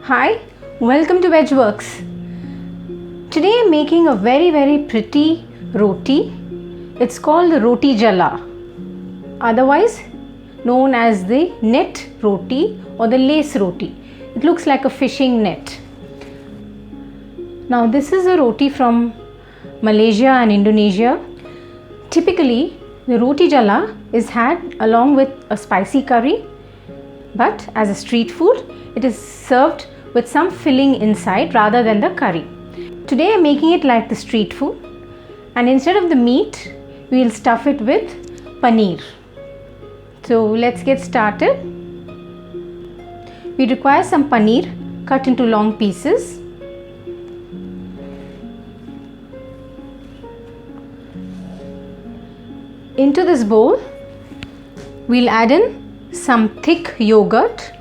Hi, welcome to Vegworks. Today I'm making a very pretty roti. It's called the Roti Jala, otherwise known as the net roti or the lace roti. It looks like a fishing net. Now this is a roti from Malaysia and Indonesia. Typically the Roti Jala is had along with a spicy curry, but as a street food it is served with some filling inside rather than the curry. Today I am making it like the street food, and instead of the meat we will stuff it with paneer. So let's get started. We require some paneer cut into long pieces. Into this bowl we'll add in some thick yogurt.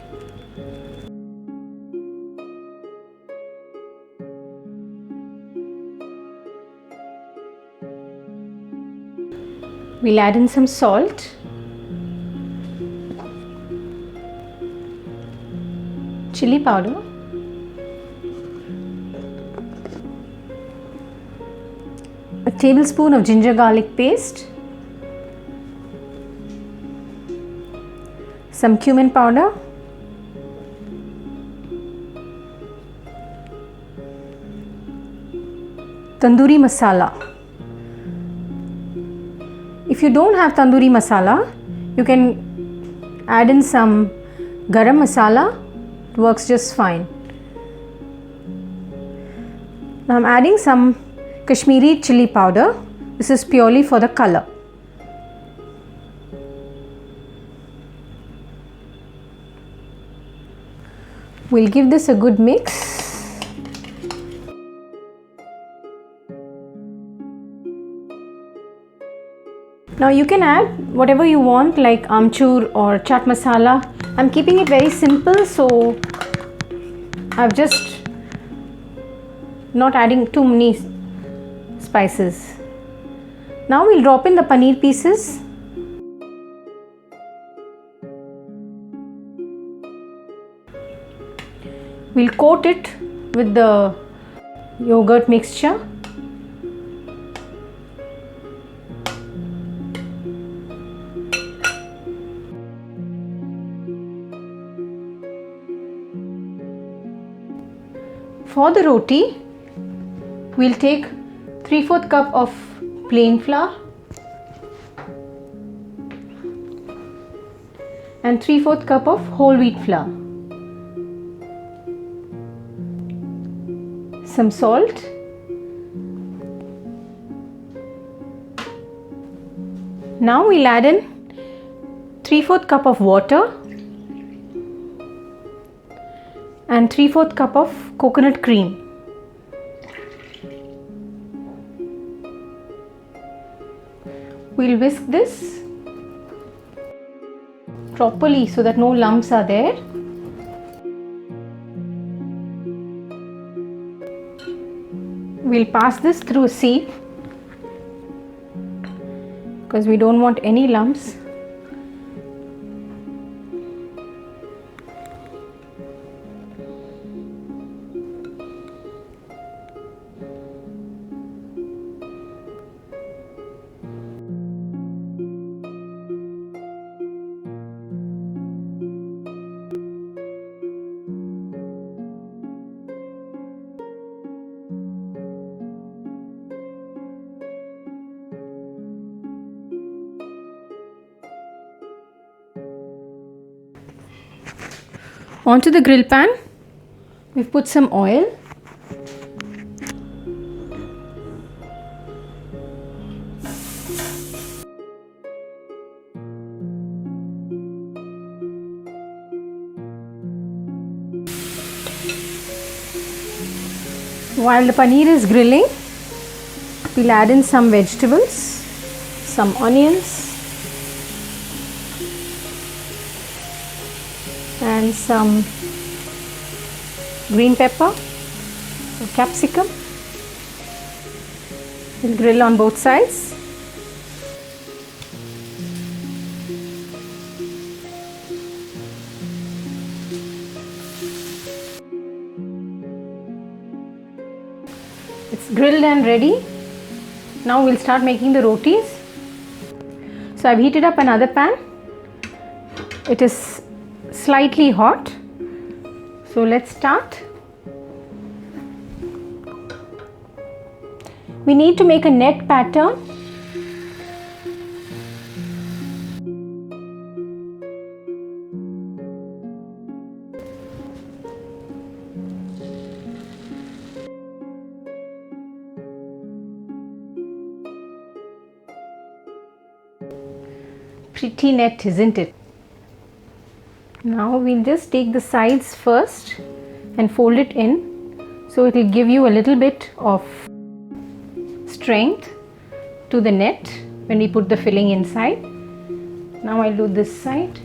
We'll add in some salt, chili powder, a tablespoon of ginger garlic paste, some cumin powder, Tandoori Masala. If you don't have Tandoori Masala, you can add in some garam masala. It works just fine. Now I'm adding some Kashmiri Chilli powder. This is purely for the color. We'll give this a good mix. Now you can add whatever you want, like amchur or chaat masala. I'm keeping it very simple, so I've just not adding too many spices. Now we'll drop in the paneer pieces. We'll coat it with the yogurt mixture. For the roti, we'll take 3/4 cup of plain flour and 3/4 cup of whole wheat flour, some salt, now we'll add in 3/4 cup of water and 3/4 cup of coconut cream. We'll whisk this properly so that no lumps are there. We'll pass this through a sieve because we don't want any lumps. Onto the grill pan, we've put some oil. While the paneer is grilling, we'll add in some vegetables, some onions, and some green pepper or capsicum. We'll grill on both sides. grilled and ready. Now we'll start making the rotis. So I've heated up another pan. It is slightly hot. So let's start. We need to make a net pattern. Pretty net, isn't it? Now we'll just take the sides first and fold it in, so it will give you a little bit of strength to the net when we put the filling inside. Now I'll do this side.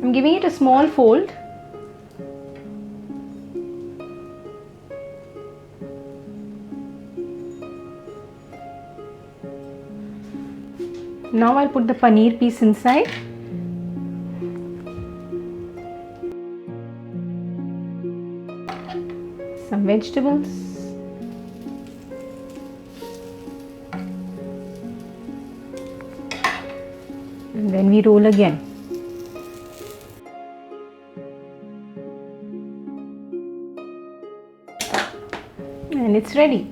I'm giving it a small fold. Now I'll put the paneer piece inside. Some vegetables. And then we roll again. And it's ready.